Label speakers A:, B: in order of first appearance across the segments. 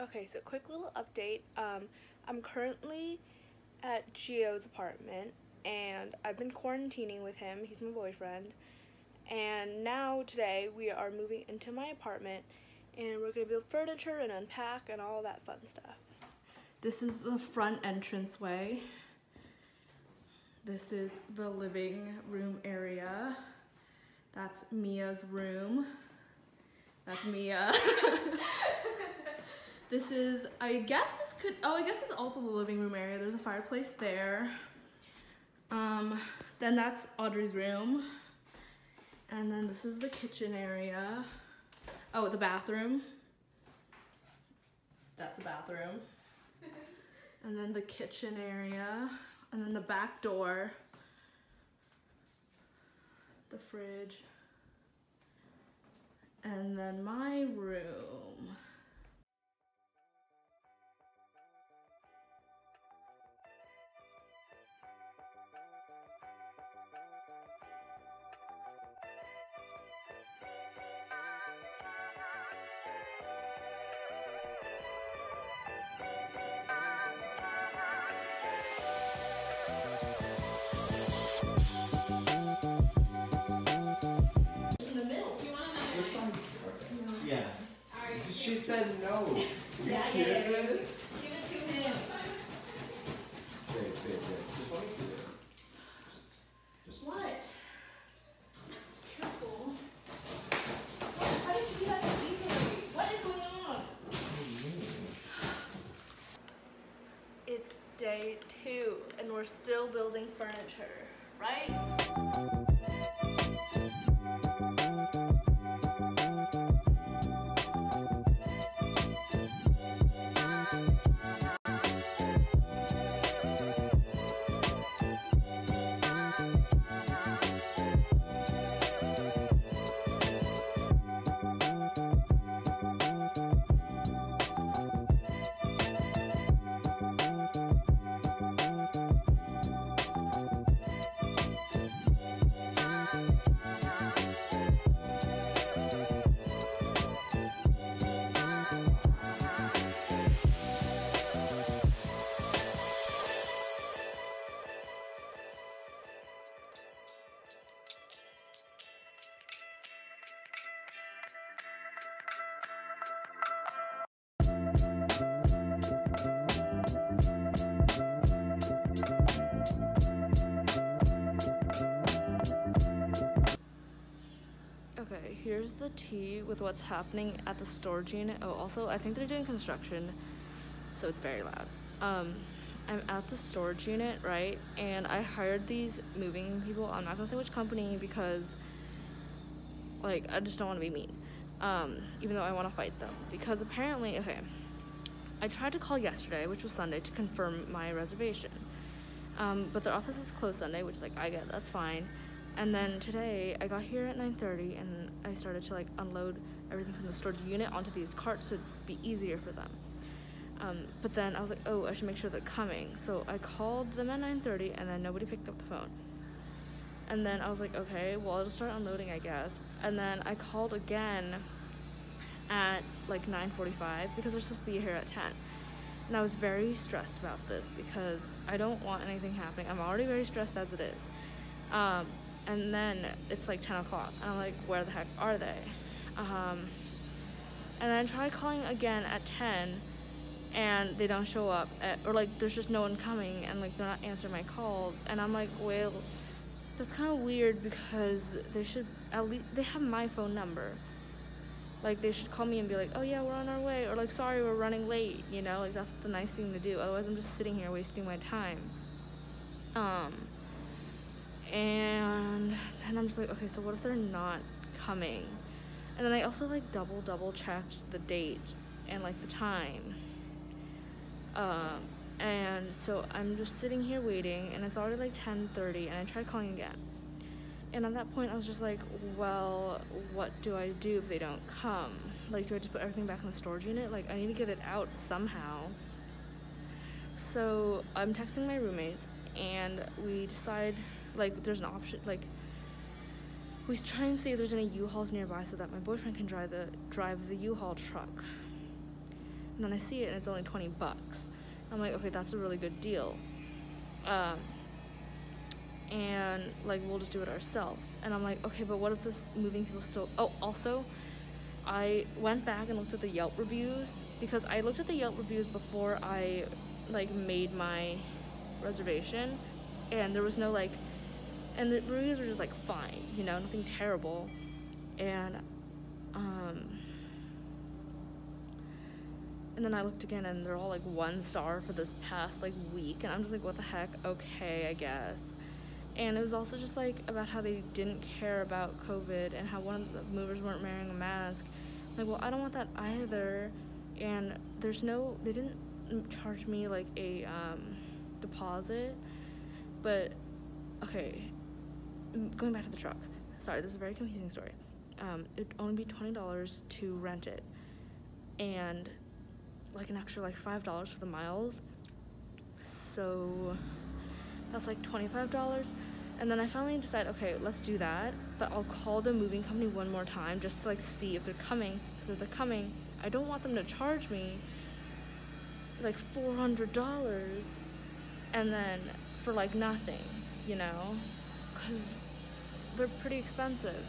A: Okay, so quick little update. I'm currently at Gio's apartment, and I've been quarantining with him. He's my boyfriend. And now, today, we are moving into my apartment, and we're going to build furniture and unpack and all that fun stuff. This is the front entranceway. This is the living room area. That's Mia's room. That's Mia. This is, I guess this is also the living room area. There's a fireplace there. Then that's Audrey's room. And then this is the kitchen area. Oh, the bathroom. That's the bathroom. And then the kitchen area. And then the back door. The fridge. And then my room.
B: Yeah. She said no.
C: Yeah, give it to him.
B: Wait. Just let me see this. Just
A: What? Careful. What? How did you do that so easily? What is going on? It's day 2, and we're still building furniture, right? Okay, here's the tea with what's happening at the storage unit. Oh, also, I think they're doing construction, so it's very loud. I'm at the storage unit, right? And I hired these moving people. I'm not gonna say which company because, like, I just don't want to be mean. Even though I want to fight them. Because apparently, okay, I tried to call yesterday, which was Sunday, to confirm my reservation. But their office is closed Sunday, which, like, I get, that's fine. And then today, I got here at 9:30, and I started to, like, unload everything from the storage unit onto these carts so it'd be easier for them. But then I was like, oh, I should make sure they're coming. So I called them at 9:30, and then nobody picked up the phone. And then I was like, okay, well, I'll just start unloading, I guess. And then I called again at, like, 9:45 because they're supposed to be here at 10. And I was very stressed about this because I don't want anything happening. I'm already very stressed as it is. And then it's like 10 o'clock, and I'm like, where the heck are they? And then I tried calling again at 10, and they don't show up, or like there's just no one coming, and like they're not answering my calls. And I'm like, well, that's kind of weird because they should at least, they have my phone number. Like, they should call me and be like, oh yeah, we're on our way, or like, sorry, we're running late, you know? Like, that's the nice thing to do. Otherwise, I'm just sitting here wasting my time. And then I'm just like, okay, so what if they're not coming? And then I also like double checked the date and like the time. And so I'm just sitting here waiting, and it's already like 10:30, and I tried calling again. And at that point I was just like, well, what do I do if they don't come? Like, do I just put everything back in the storage unit? Like, I need to get it out somehow. So I'm texting my roommates, and we decide, like, there's an option, like, we try and see if there's any U-Hauls nearby so that my boyfriend can drive the U-Haul truck. and then I see it and it's only $20. I'm like, okay, that's a really good deal. And like, we'll just do it ourselves. And I'm like, okay, but what if this moving people still, oh, also, I went back and looked at the Yelp reviews, because I looked at the Yelp reviews before I like made my reservation, and there was no like, and the reviews were just like fine, you know, nothing terrible. And then I looked again and they're all like 1 star for this past like week, and I'm just like, what the heck? Okay, I guess. And it was also just like about how they didn't care about COVID and how one of the movers weren't wearing a mask. I'm like, well, I don't want that either. And there's no, they didn't charge me like a deposit, but okay, going back to the truck. Sorry, this is a very confusing story. It'd only be $20 to rent it, and like an extra like $5 for the miles. So that's like $25. And then I finally decided, okay, let's do that, but I'll call the moving company one more time just to like see if they're coming. Because if they're coming, I don't want them to charge me like $400 and then for like nothing, you know, because they're pretty expensive.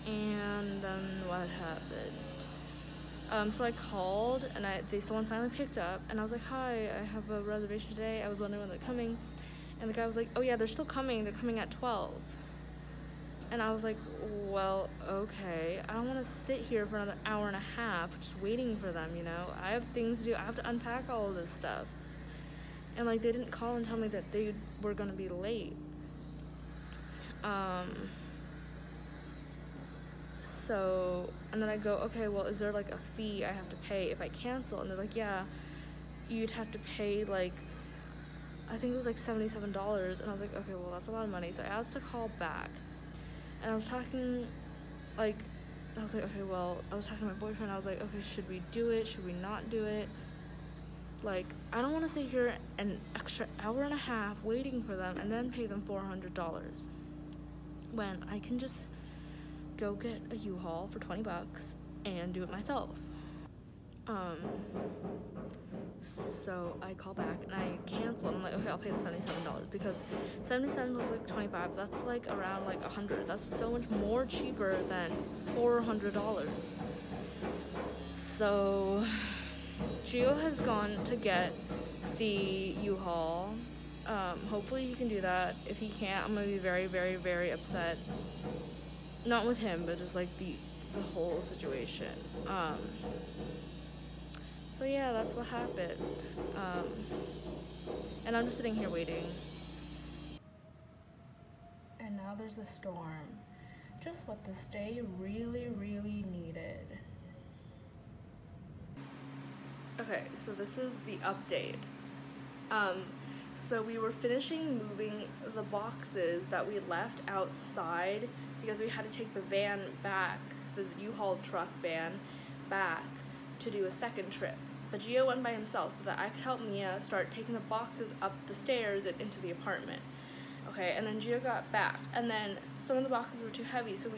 A: And then what happened? So I called, and someone finally picked up, and I was like, hi, I have a reservation today. I was wondering when they're coming. And the guy was like, oh yeah, they're still coming. They're coming at 12. And I was like, well, okay. I don't want to sit here for another hour and a half just waiting for them, you know? I have things to do. I have to unpack all of this stuff. And like, they didn't call and tell me that they were going to be late. So, and then I go, okay, well, is there like a fee I have to pay if I cancel? And they're like, yeah, you'd have to pay like, I think it was like $77. And I was like, okay, well, that's a lot of money. So I asked to call back, and I was talking, like, I was like, okay, well, I was talking to my boyfriend. I was like, okay, should we do it? Should we not do it? Like, I don't want to sit here an extra hour and a half waiting for them and then pay them $400 when I can just go get a U-Haul for $20 and do it myself. So I call back and I cancel, and I'm like, okay, I'll pay the $77 because 77 was like 25. That's like around like 100. That's so much more cheaper than $400. So Gio has gone to get the U-Haul. Hopefully he can do that. If he can't, I'm gonna be very, very, very upset. Not with him, but just like the whole situation. So yeah, that's what happened. And I'm just sitting here waiting. And now there's a storm. Just what this day really, really needed. Okay, so this is the update. So we were finishing moving the boxes that we left outside because we had to take the van back, the U-Haul truck van back to do a second trip. But Gio went by himself so that I could help Mia start taking the boxes up the stairs and into the apartment. Okay, and then Gio got back, and then some of the boxes were too heavy, so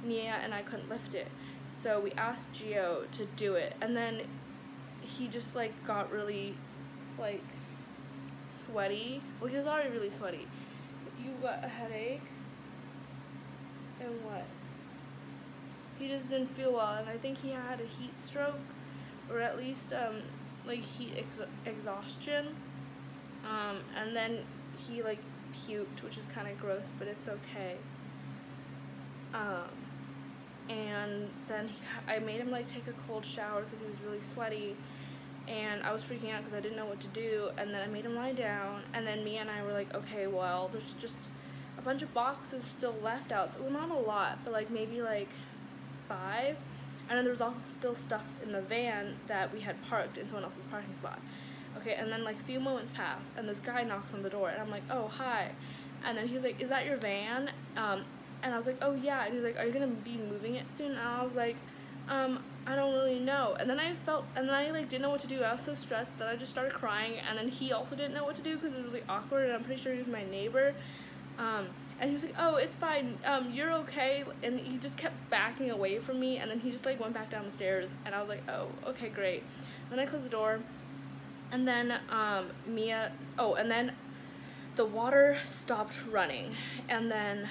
A: Mia and I couldn't lift it. So we asked Gio to do it, and then he just like got really like sweaty. Well, he was already really sweaty. You got a headache? And what? He just didn't feel well, and I think he had a heat stroke, or at least like heat exhaustion. And then he like puked, which is kind of gross, but it's okay. And then I made him like take a cold shower because he was really sweaty, and I was freaking out because I didn't know what to do. And then I made him lie down, and then Mia and I were like, okay, well, there's just a bunch of boxes still left out, so well, not a lot, but like maybe like 5. And then there was also still stuff in the van that we had parked in someone else's parking spot. Okay, and then like a few moments pass, and this guy knocks on the door, and I'm like, oh, hi. And then he's like, is that your van? And I was like, oh yeah. And he was like, are you gonna be moving it soon? And I was like, I don't really know. And then I like didn't know what to do. I was so stressed that I just started crying, and then he also didn't know what to do because it was really awkward, and I'm pretty sure he was my neighbor. And And he was like, oh, it's fine, you're okay. And he just kept backing away from me, and then he just like went back down the stairs, and I was like, oh, okay, great. Then I closed the door, and then and then the water stopped running, and then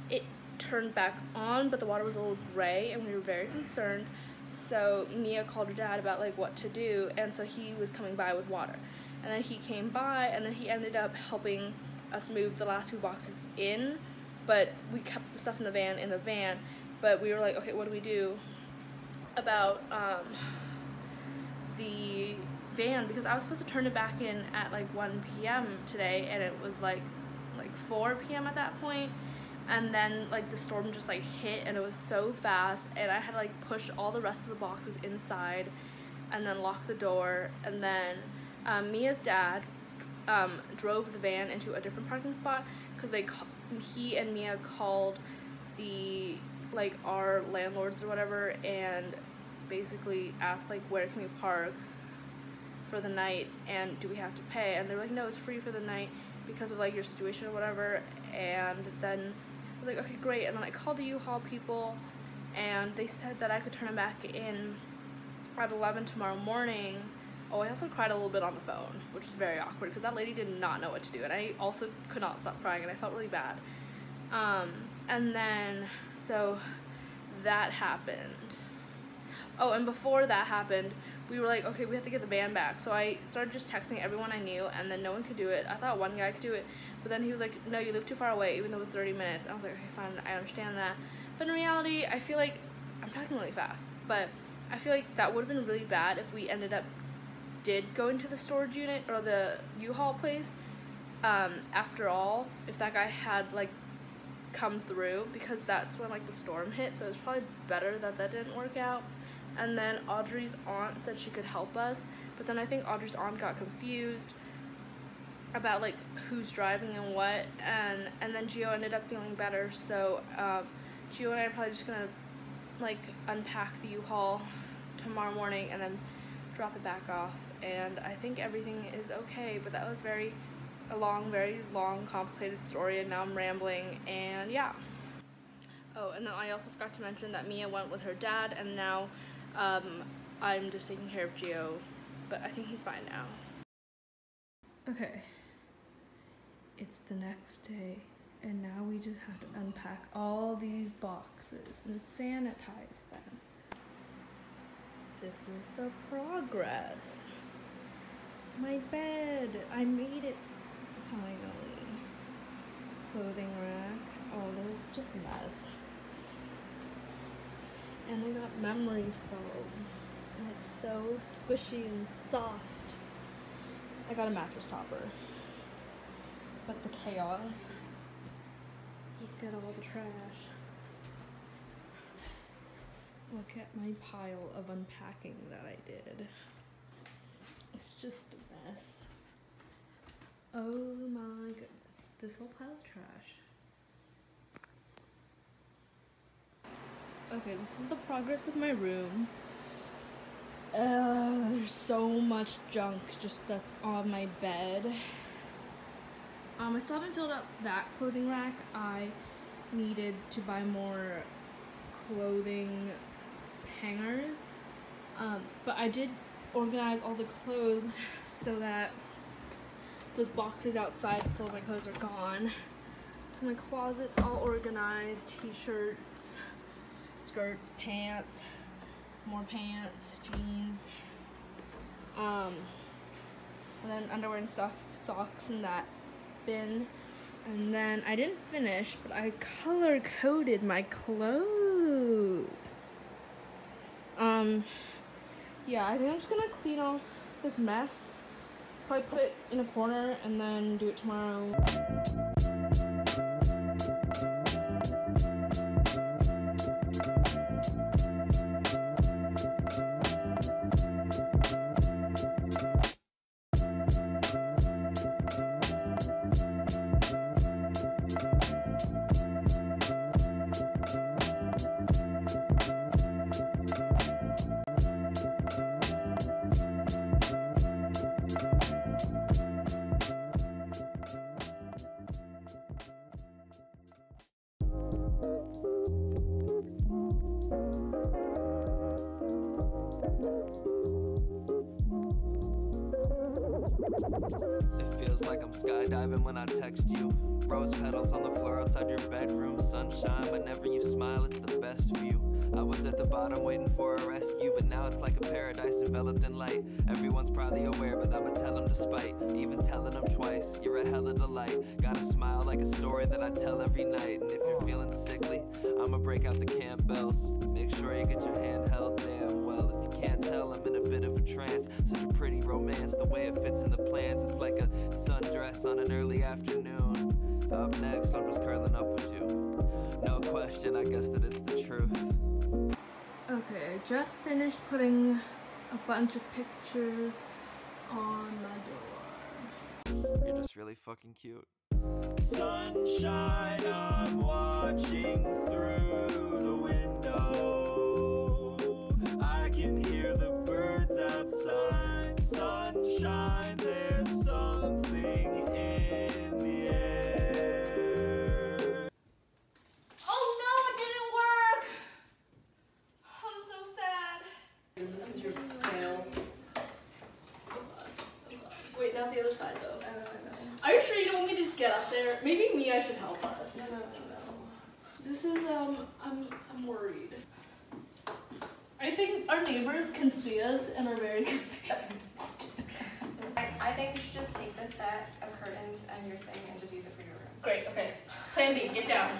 A: it turned back on, but the water was a little gray, and we were very concerned. So Mia called her dad about like what to do, and so he was coming by with water, and then he came by, and then he ended up helping us move the last 2 boxes in, but we kept the stuff in the van, but we were like, okay, what do we do about the van, because I was supposed to turn it back in at like 1 p.m. today, and it was like 4 p.m. at that point, and then like the storm just like hit, and it was so fast, and I had to like push all the rest of the boxes inside and then lock the door, and then Mia's dad drove the van into a different parking spot because he and Mia called the like our landlords or whatever, and basically asked like, where can we park for the night, and do we have to pay? And they were like, no, it's free for the night because of like your situation or whatever. And then I was like, okay, great. And then I called the U-Haul people, and they said that I could turn them back in at 11 tomorrow morning. Oh, I also cried a little bit on the phone, which was very awkward because that lady did not know what to do, and I also could not stop crying, and I felt really bad. And then so that happened. Oh, and before that happened, we were like, okay, we have to get the van back. So I started just texting everyone I knew, and then no one could do it. I thought one guy could do it, but then he was like, no, you live too far away, even though it was 30 minutes. And I was like, okay, fine, I understand that. But in reality, I feel like, I'm talking really fast, but I feel like that would have been really bad if we did go into the storage unit or the U-Haul place. After all, if that guy had like come through, because that's when like the storm hit, so it's probably better that didn't work out. And then Audrey's aunt said she could help us, but then I think Audrey's aunt got confused about like who's driving and what, and then Gio ended up feeling better, so Gio and I are probably just gonna like unpack the U-Haul tomorrow morning and then drop it back off, and I think everything is okay. But that was very long, complicated story, and now I'm rambling, and yeah. Oh, and then I also forgot to mention that Mia went with her dad, and now I'm just taking care of Gio, but I think he's fine now. Okay, it's the next day, and now we just have to unpack all these boxes and sanitize them. This is the progress. My bed, I made it finally. Clothing rack, oh, there's just a mess. And I got memory foam, and it's so squishy and soft. I got a mattress topper, but the chaos. Look at all the trash. Look at my pile of unpacking that I did. It's just a mess. Oh my goodness, this whole pile is trash. Okay, this is the progress of my room. There's so much junk just that's on my bed. I still haven't filled up that clothing rack. I needed to buy more clothing hangers. But I did organize all the clothes so that those boxes outside full of my clothes are gone. So my closet's all organized. T-shirts, skirts, pants, more pants, jeans, and then underwear and stuff, socks in that bin. And then I didn't finish, but I color coded my clothes. Yeah, I think I'm just gonna clean off this mess, probably put it in a corner, and then do it tomorrow.
D: It feels like I'm skydiving when I text you. Rose petals on the floor outside your bedroom. Sunshine, whenever you smile, it's the best view. I was at the bottom waiting for a rescue, but now it's like a paradise enveloped in light. Everyone's probably aware, but I'ma tell them despite even telling them twice. You're a hell of a delight. Got a smile like a story that I tell every night. And if you're feeling sickly, I'ma break out the Campbells. Make sure you get your hand held damn well. If you can't tell, I'm in a bit of a trance. Such a pretty romance, the way it fits in the plans. It's like a sundress on an early afternoon. Up next, I'm just curling up with you. No question, I guess that it's the truth.
A: Okay, I just finished putting a bunch of pictures on my door.
D: You're just really fucking cute. Sunshine, I'm watching through the window. I can hear the birds outside. Sunshine, there's something in the air.
A: Oh no, it didn't work! I'm so sad.
C: This is your tail.
A: Wait, not the other side though.
C: I know.
A: Are you sure you don't want me to just get up there? Maybe Mia should help us.
C: No.
A: This is, I'm worried. I think our neighbors can see us and are very confused.
C: I think you should just take this set of curtains and your thing and just use it for your room.
A: Great, okay. Plan B, get down.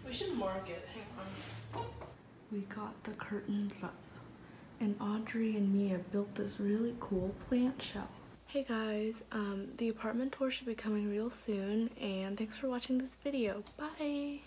A: We should mark it, hang on. We got the curtains up and Audrey and Mia built this really cool plant shelf. Hey guys, the apartment tour should be coming real soon and thanks for watching this video. Bye!